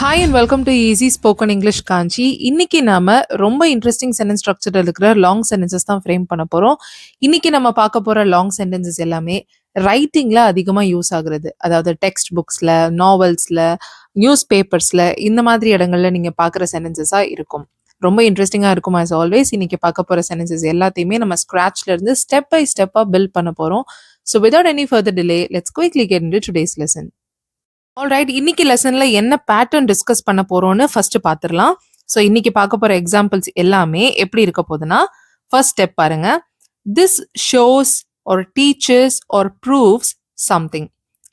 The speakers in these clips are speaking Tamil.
Hi and welcome to easy spoken English Kanchi. இன்னைக்கு நாம ரொம்ப இன்ட்ரெஸ்டிங் சென்டென்ஸ் ஸ்ட்ரக்சர் இருக்கிற லாங் சென்டென்சஸ் தான் ஃப்ரேம் பண்ண போறோம். இன்னைக்கு நம்ம பார்க்க போற லாங் சென்டென்சஸ் எல்லாமே ரைட்டிங்ல அதிகமா யூஸ் ஆகுறது. அதாவது டெக்ஸ்ட் புக்ஸ்ல, நாவல்ஸ்ல, நியூஸ் பேப்பர்ஸ்ல இந்த மாதிரி இடங்கள்ல நீங்க பார்க்குற சென்டென்சஸா இருக்கும். ரொம்ப இன்ட்ரெஸ்டிங்கா இருக்கும் ஆஸ் ஆல்வேஸ். இன்னைக்கு பார்க்க போற சென்டென்சஸ் எல்லாத்தையுமே நம்ம ஸ்கிராச்ல இருந்து ஸ்டெப் பை ஸ்டெப்பா பில்ட் பண்ண போறோம். So without any further delay let's quickly get into today's lesson. Alright, இன்னைக்கு லெசன்ல என்ன பேட்டர்ன் டிஸ்கஸ் பண்ண போறோம்னு ஃபர்ஸ்ட் பார்த்துடலாம். ஸோ இன்னைக்கு பார்க்க போற எக்ஸாம்பிள்ஸ் எல்லாமே எப்படி இருக்க போகுதுன்னா, ஃபர்ஸ்ட் ஸ்டெப் பாருங்க. This shows or teaches R proves something.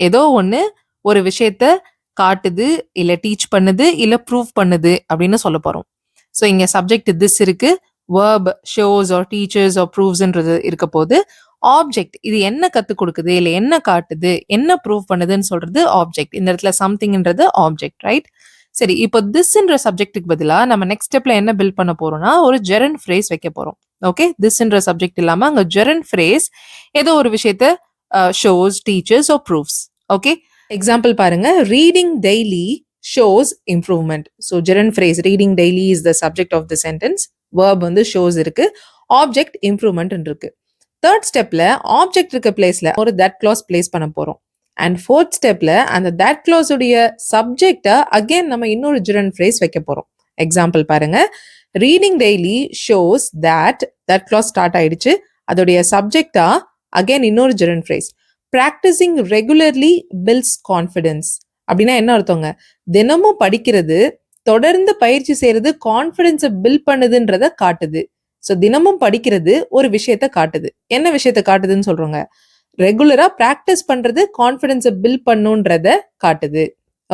ஏதோ ஒன்று ஒரு விஷயத்த காட்டுது, இல்லை டீச் பண்ணுது, இல்லை ப்ரூவ் பண்ணுது அப்படின்னு சொல்ல போறோம். ஸோ இங்க சப்ஜெக்ட் திஸ் இருக்கு, verb shows or teaches or proves-ன்றது இருக்க போது. ஆப்ஜெக்ட் இது என்ன கத்து கொடுக்குது, இல்லை என்ன காட்டுது, என்ன ப்ரூவ் பண்ணுதுன்னு சொல்றது ஆப்ஜெக்ட். இந்த இடத்துல சம்திங்ன்றது ஆப்ஜெக்ட், ரைட்? சரி, இப்போ திஸ்ன்ற சப்ஜெக்ட்டுக்கு பதிலாக நம்ம நெக்ஸ்ட் ஸ்டெப்ல என்ன பில்ட் பண்ண போறோம்னா, ஒரு ஜெரண்ட் ஃப்ரேஸ் வைக்க போறோம். ஓகே, திஸ்ன்ற சப்ஜெக்ட் இல்லாம அங்க ஜெரண்ட் ஃப்ரேஸ் ஏதோ ஒரு விஷயத்த shows, teachers R proves. Okay, example பாருங்க. Reading daily shows improvement. So gerund phrase reading daily is the subject of the sentence. Verb வந்து ஷோஸ் இருக்கு, ஆப்ஜெக்ட் இம்ப்ரூவ்மெண்ட் இருக்கு. தேர்ட் ஸ்டெப்ல ஆப்ஜெக்ட் இருக்க பிளேஸ்ல ஒரு தட் கிளாஸ் பிளேஸ் பண்ண போறோம். அண்ட் ஃபோர்த் ஸ்டெப்ல அந்த தட் கிளாஸ் உடைய சப்ஜெக்டை அகைன் நம்ம இன்னொரு ஜெரண்ட் ஃப்ரேஸ் வைக்க போறோம். எக்ஸாம்பிள் பாருங்க. Reading daily shows that that class start ஆயிடுச்சு, அதோடைய சப்ஜெக்டா அகைன் இன்னொரு gerund phrase. Practising regularly builds confidence. அப்படின்னா என்ன அர்த்தங்க? தினமும் படிக்கிறது, தொடர்ந்து பயிற்சி செய்யறது கான்ஃபிடன்ஸை பில்ட் பண்ணுதுன்றத காட்டுது. ஸோ தினமும் படிக்கிறது ஒரு விஷயத்த காட்டுது. என்ன விஷயத்த காட்டுதுன்னு சொல்றோங்க? ரெகுலரா பிராக்டிஸ் பண்றது கான்ஃபிடன்ஸை பில்ட் பண்ணுன்றத காட்டுது.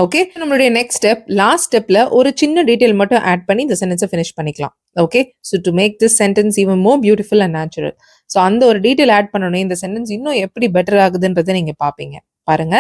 ஓகே, நம்மளுடைய நெக்ஸ்ட் ஸ்டெப், லாஸ்ட் ஸ்டெப்ல ஒரு சின்ன டீடைல் மட்டும் ஆட் பண்ணி இந்த சென்டென்ஸை ஃபினிஷ் பண்ணிக்கலாம். Okay, so to make this sentence even more beautiful and natural. So அந்த ஒரு டீடைல் ஆட் பண்ணணும், இந்த சென்டென்ஸ் இன்னும் எப்படி பெட்டர் ஆகுதுன்றதை நீங்க பாப்பீங்க. பாருங்க,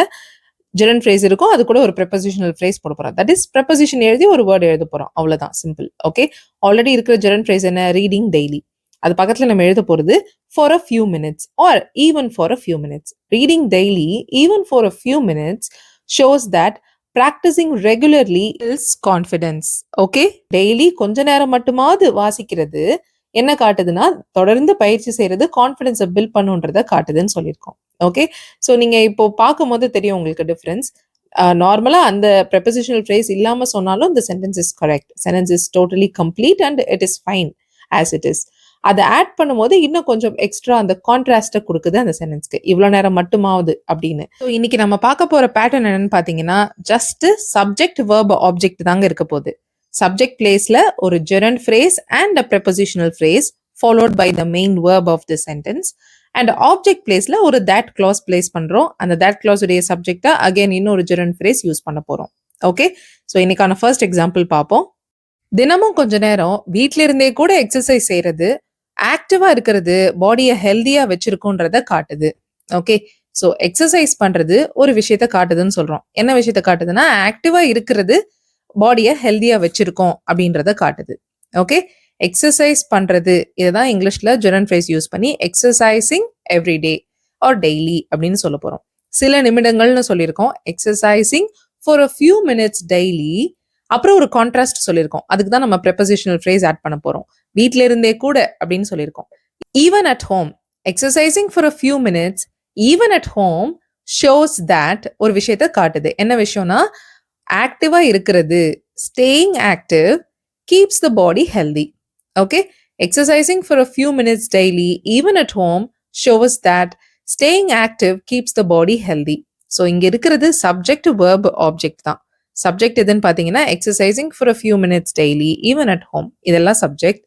ஜெரண்ட் ஃப்ரேஸ் இருக்கும், அது கூட ஒரு ப்ரெப்போசிஷனல் ஃப்ரேஸ் போட போறோம். தட் இஸ் ப்ரெப்போசிஷன் எழுதி ஒரு வேர்ட் எழுத போறோம், அவ்வளவுதான், சிம்பிள். ஓகே, ஆல்ரெடி இருக்கிற ஜெரண்ட் ஃப்ரேஸ் என்ன? Reading daily. அது பக்கத்துல நம்ம எழுத போறது for a few minutes R even for a few minutes. Reading daily even for a few minutes shows that practising regularly is confidence. Okay, daily கொஞ்ச நேரம் மட்டுமாவது வாசிக்கிறது என்ன காட்டுதுன்னா, தொடர்ந்து பயிற்சி செய்யறது கான்ஃபிடன்ஸை பில்ட் பண்ணுன்றத காட்டுதுன்னு சொல்லியிருக்கோம். ஓகே, ஸோ நீங்க இப்போ பார்க்கும் போது தெரியும் உங்களுக்கு டிஃபரன்ஸ். நார்மலா அந்த ப்ரெப்போசிஷனல் ஃப்ரேஸ் இல்லாம சொன்னாலும் இந்த sentence is correct. Sentence is totally complete and it is fine as it is. அதை ஆட் பண்ணும்போது இன்னும் கொஞ்சம் எக்ஸ்ட்ரா அந்த கான்ட்ராஸ்டை கொடுக்குது அந்த சென்டென்ஸ்க்கு, இவ்வளோ நேரம் மட்டுமாவது அப்படின்னு. ஸோ இன்னைக்கு நம்ம பார்க்க போற பேட்டர்ன் என்னன்னு பார்த்தீங்கன்னா, ஜஸ்ட் சப்ஜெக்ட், வேர்ப், ஆப்ஜெக்ட் தாங்க இருக்க போகுது. சப்ஜெக்ட் பிளேஸ்ல ஒரு gerund phrase and a prepositional phrase followed by the main verb of the sentence. And object பிளேஸ்ல ஒரு தட் கிளாஸ் பிளேஸ் பண்றோம். அந்த தட் கிளாஸ் உடைய சப்ஜெக்டா அகைன் இன்னொரு ஜெரண்ட் ஃப்ரேஸ் யூஸ் பண்ண போறோம். ஓகே, ஸோ இன்னைக்கான ஃபர்ஸ்ட் எக்ஸாம்பிள் பார்ப்போம். தினமும் கொஞ்ச நேரம் வீட்ல இருந்தே கூட எக்ஸசைஸ் செய்யறது, ஆக்டிவா இருக்கிறது பாடியை ஹெல்தியா வச்சிருக்குன்றத காட்டுது. ஓகே, ஸோ எக்ஸசைஸ் பண்றது ஒரு விஷயத்த காட்டுதுன்னு சொல்றோம். என்ன விஷயத்த காட்டுதுன்னா, ஆக்டிவா இருக்கிறது பாடியை ஹெல்தியா வச்சிருக்கோம் அப்படின்றத காட்டுது. ஓகே, எக்ஸசைஸ் பண்றது, இதுதான் இங்கிலீஷ்ல ஜெரண்ட் ஃப்ரேஸ் யூஸ் பண்ணி exercising every day or daily அப்படின்னு சொல்ல போறோம். சில நிமிடங்கள்னு சொல்லியிருக்கோம். Exercising for a few minutes daily. அப்புறம் ஒரு கான்ட்ராஸ்ட் சொல்லியிருக்கோம், அதுக்கு தான் நம்ம ப்ரெப்போசிஷனல் ஃப்ரேஸ் ஆட் பண்ண போறோம். வீட்ல இருந்தே கூட அப்படின்னு சொல்லியிருக்கோம். Even at home, exercising for a few minutes even at home shows that ஒரு விஷயத்த காட்டுது. என்ன விஷயம்னா, ஆக்டிவா இருக்கிறது, staying active keeps the body healthy. Okay, exercising for a few minutes daily even at home shows that staying active keeps the body healthy. So இங்க இருக்கிறது சப்ஜெக்ட், வேர்ப், ஆப்ஜெக்ட் தான். சப்ஜெக்ட் எதுன்னு பார்த்தீங்கன்னா, exercising for a few minutes daily even at home, இதெல்லாம் சப்ஜெக்ட்.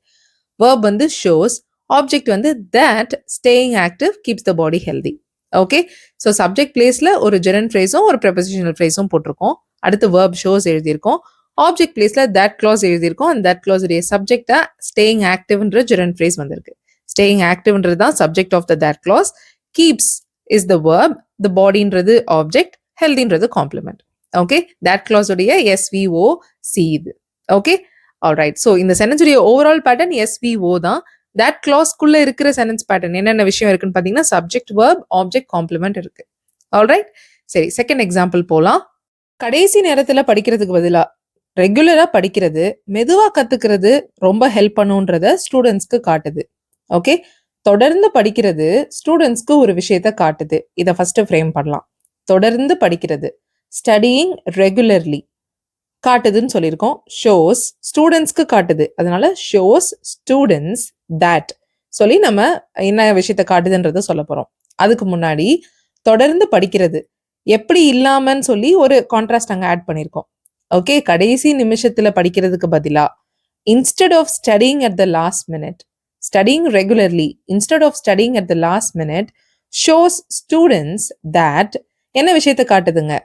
வேர்ப் வந்து ஷோஸ், ஆப்ஜெக்ட் வந்து that staying active keeps the body healthy. Okay, so subject பிளேஸ்ல ஒரு ஜெரண்ட் ஃப்ரேஸும் ஒரு ப்ரெப்போசிஷனல் ஃப்ரேஸும் போட்டிருக்கோம். அடுத்து வேர்ப் ஷோஸ் எழுதியிருக்கோம். ஆப்ஜெக்ட் பிளேஸ்ல தட் கிளாஸ் எழுதியிருக்கோம். அந்த தட் கிளாஸ் உடைய சப்ஜெக்டா ஸ்டேயிங் ஆக்டிவ்ன்ற ஜெரண்ட் ஃப்ரேஸ் வந்திருக்கு. ஸ்டேயிங் ஆக்டிவ்ன்றது தான் subject of the that clause. Keeps is the verb, the பாடின்றது ஆப்ஜெக்ட், ஹெல்தின்றது காம்ப்ளிமெண்ட். ஓகே, தட் கிளாஸ் உடைய SVOC இது. Okay, alright. ஸோ இந்த சென்டென்ஸ் உடைய ஓவரால் பேட்டர்ன் SVO தான். தட் கிளாஸ்க்குள்ள இருக்கிற சென்டென்ஸ் பேட்டர்ன் என்னென்ன விஷயம் இருக்குன்னு பார்த்தீங்கன்னா, சப்ஜெக்ட், வேர்ப், ஆப்ஜெக்ட், காம்ப்ளிமெண்ட் இருக்கு. ஆல்ரைட், சரி, செகண்ட் எக்ஸாம்பிள் போலாம். கடைசி நேரத்துல படிக்கிறதுக்கு பதிலா ரெகுலரா படிக்கிறது மெதுவா கத்துக்கிறது ரொம்ப ஹெல்ப் பண்ணுன்றத ஸ்டூடெண்ட்ஸ்க்கு காட்டுது. ஓகே, தொடர்ந்து படிக்கிறது ஸ்டூடெண்ட்ஸ்க்கு ஒரு விஷயத்த காட்டுது. இதை ஃபர்ஸ்ட் ஃப்ரேம் பண்ணலாம். தொடர்ந்து படிக்கிறது ஸ்டடியிங் ரெகுலர்லி காட்டுதுன்னு சொல்லியிருக்கோம். ஷோஸ் ஸ்டூடெண்ட்ஸ்க்கு காட்டுது, அதனால ஷோஸ் ஸ்டூடெண்ட்ஸ் தட் சொல்லி நம்ம என்ன விஷயத்த காட்டுதுன்றத சொல்ல போறோம். அதுக்கு முன்னாடி தொடர்ந்து படிக்கிறது எப்படி இல்லாமன்னு சொல்லி ஒரு கான்ட்ராஸ்ட் அங்க ஆட் பண்ணியிருக்கோம். ஓகே, கடைசி நிமிஷத்துல படிக்கிறதுக்கு பதிலா instead of studying at the last minute, studying regularly instead of studying at the last minute shows students that என்ன விஷயத்தை காட்டுதுங்க,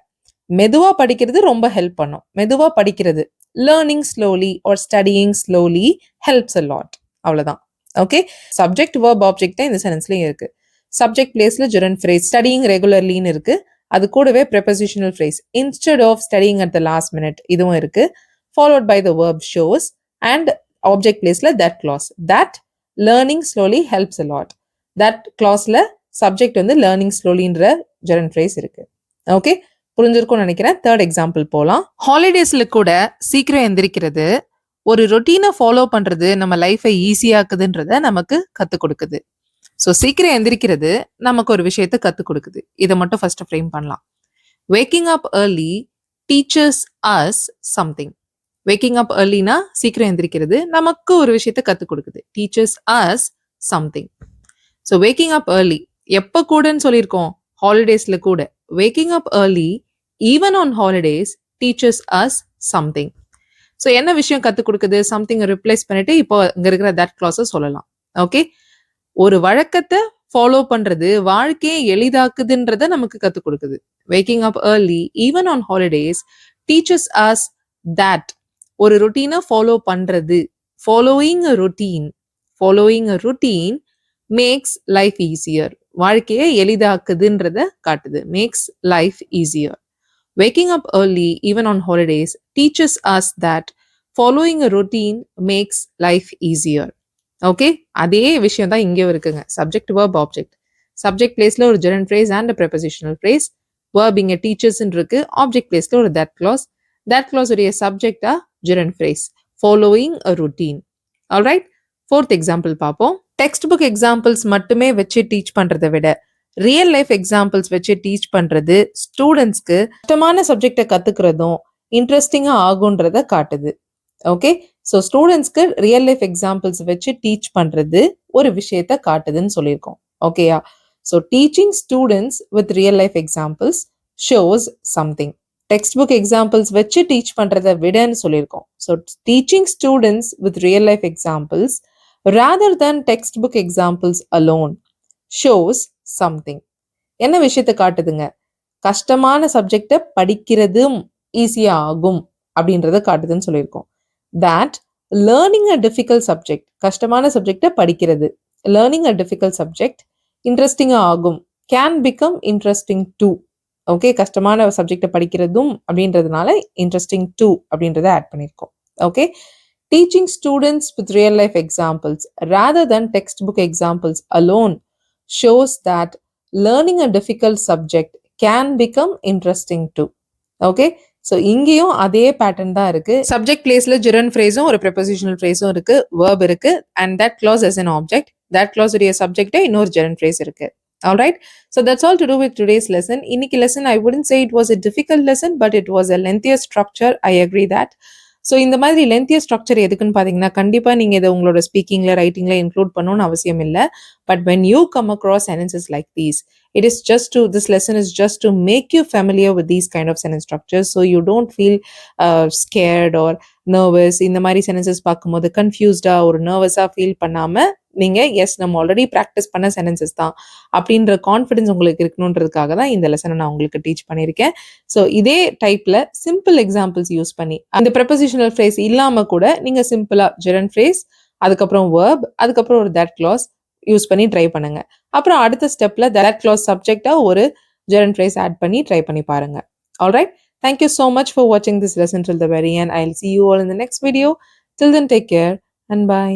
மெதுவா படிக்கிறது ரொம்ப ஹெல்ப் பண்ணும். மெதுவா படிக்கிறது learning slowly R studying slowly helps a lot. அவ்வளவுதான். ஓகே, சப்ஜெக்ட் verb ஆப்ஜெக்ட் இந்த சென்டென்ஸ்லயும் இருக்கு. சப்ஜெக்ட் பிளேஸ்ல gerund phrase ஸ்டடியிங் ரெகுலர்லின்னு இருக்கு. அது கூடவே prepositional phrase instead of studying at the last minute இதுவும் இருக்கு. followed by the verb shows and object placeல that clause. that learning slowly helps a lot. that clauseல subject வந்து learning slowlyன்ற gerund phrase இருக்கு. ஓகே, புரிஞ்சிருக்கும்னு நினைக்கிறேன். தேர்ட் எக்ஸாம்பிள் போலாம். ஹாலிடேஸ்ல கூட சீக்கிரம் எந்திரிக்கிறது ஒரு ரொட்டீனை ஃபாலோ பண்றது நம்ம லைஃபை ஈஸியாக்குதுன்றத நமக்கு கத்துக் கொடுக்குது. ஸோ சீக்கிரம் எந்திரிக்கிறது நமக்கு ஒரு விஷயத்த கத்துக் கொடுக்குது. இதை மட்டும் ஃபர்ஸ்ட் ஃப்ரேம் பண்ணலாம். Waking up early teaches us something. Waking up ஏர்லினா சீக்கிரம் எந்திரிக்கிறது நமக்கு ஒரு விஷயத்த கத்துக் கொடுக்குது. Teaches us something. So waking up early எப்போ கூடன்னு சொல்லியிருக்கோம், ஹாலிடேஸ்ல கூட. Waking up early even on holidays teaches us something. So என்ன விஷயம் கத்துக் கொடுக்குது, சம்திங் ரிப்ளேஸ் பண்ணிட்டு இப்போ இங்க இருக்கிற தட் கிளாஸை சொல்லலாம். ஓகே, ஒரு வழக்கத்தை ஃபாலோ பண்றது வாழ்க்கையை எளிதாக்குதுன்றத நமக்கு கத்துக் கொடுக்குது. Waking up early even on holidays teaches us that ஒரு ரொட்டீனை ஃபாலோ பண்றது. Following a routine makes life easier. வாழ்க்கையை எளிதாக்குதுன்றத காட்டுது. Makes life easier. Waking up early, even on holidays, teaches us that following a routine makes life easier. Okay, அதே விஷயம் தான் இங்கே இருக்குங்க. Subject verb object. சப்ஜெக்ட் பிளேஸ்ல ஒரு gerund phrase and a prepositional phrase. verb இங்க teachers இருக்கு. ஆப்ஜெக்ட் பிளேஸ்ல ஒரு that clause. that clause உடைய சப்ஜெக்டா gerund phrase. following a routine. Alright, fourth example பார்ப்போம். டெக்ஸ்ட் புக் எக்ஸாம்பிள்ஸ் மட்டுமே வச்சு டீச் பண்றதை விட ரியல் லைஃப் எக்ஸாம்பிள்ஸ் வச்சு டீச் பண்றது ஸ்டூடெண்ட்ஸ்க்கு கஷ்டமான சப்ஜெக்டை கத்துக்கிறதும் இன்ட்ரெஸ்டிங்கா ஆகுன்றத காட்டுது. ஓகே, ஸோ ஸ்டூடெண்ட்ஸ்க்கு ரியல் லைஃப் எக்ஸாம்பிள்ஸ் வச்சு டீச் பண்றது ஒரு விஷயத்த காட்டுதுன்னு சொல்லியிருக்கோம். ஓகேயா, so teaching students with real life examples shows something. Text book examples வச்சு டீச் பண்றதை விடன்னு சொல்லியிருக்கோம். So teaching students with real life examples rather than text book examples alone shows something. என்ன விஷயத்த காட்டுதுங்க, கஷ்டமான சப்ஜெக்டை படிக்கிறதும் ஈஸியா ஆகும் அப்படின்றத காட்டுதுன்னு சொல்லியிருக்கோம். That learning a difficult subject, கஷ்டமான சப்ஜெக்டை படிக்கிறது, லேர்னிங் அ டிஃபிகல்ட் சப்ஜெக்ட் இன்ட்ரெஸ்டிங்கா ஆகும், can become interesting too. Okay, கஷ்டமான சப்ஜெக்டை படிக்கிறதும் அப்படின்றதுனால இன்ட்ரெஸ்டிங் டூ அப்படின்றத ஆட் பண்ணியிருக்கோம். Okay, teaching students with real life examples rather than textbook examples alone shows that learning a difficult subject can become interesting too. Okay, so இங்கேயும் அதே பேட்டர்ன் தான் இருக்கு. சப்ஜெக்ட் பிளேஸ்ல gerund phrase-உம் ஒரு prepositional phrase-உம் இருக்கு, verb இருக்கு, and that clause as an object. that clause உடைய சப்ஜெக்ட் இன்னொரு gerund phrase இருக்கு. Alright, so that's all to do with today's lesson. இன்னைக்கு lesson I wouldn't say it was a difficult lesson, but it was a lengthier structure. I agree that. So இந்த மாதிரி லென்த்தியர் ஸ்ட்ரக்சர் எதுக்குன்னு பார்த்தீங்கன்னா, கண்டிப்பாக நீங்கள் இதை உங்களோட ஸ்பீக்கிங்கில் ரைட்டிங்கில் இன்க்ளூட் பண்ணணும்னு அவசியம் இல்லை. But when you come across sentences like these, it is just to, this lesson is just to make you familiar with these kind of sentence structures, so you don't feel scared or nervous. இந்த மாதிரி சென்டென்சஸ் பார்க்கும்போது கன்ஃபியூஸ்டாக ஒரு நர்வஸாக ஃபீல் பண்ணாமல் நீங்கள் எஸ் நம்ம ஆல்ரெடி ப்ராக்டிஸ் பண்ண சென்டென்சஸ் தான் அப்படின்ற கான்ஃபிடன்ஸ் உங்களுக்கு இருக்கணுன்றதுக்காக தான் இந்த லெசனை நான் உங்களுக்கு டீச் பண்ணியிருக்கேன். ஸோ இதே டைப்பில் சிம்பிள் எக்ஸாம்பிள்ஸ் யூஸ் பண்ணி அந்த ப்ரெப்போசிஷனல் ஃப்ரேஸ் இல்லாமல் கூட நீங்கள் சிம்பிளாக gerund phrase, அதுக்கப்புறம் verb, அதுக்கப்புறம் ஒரு that clause யூஸ் பண்ணி ட்ரை பண்ணுங்க. அப்புறம் அடுத்த ஸ்டெப்ல that clause சப்ஜெக்டா ஒரு gerund phrase ஆட் பண்ணி ட்ரை பண்ணி பாருங்க. Alright, thank you so much for watching this lesson till the very end. I'll see you all in the next video. Till then, take care and bye.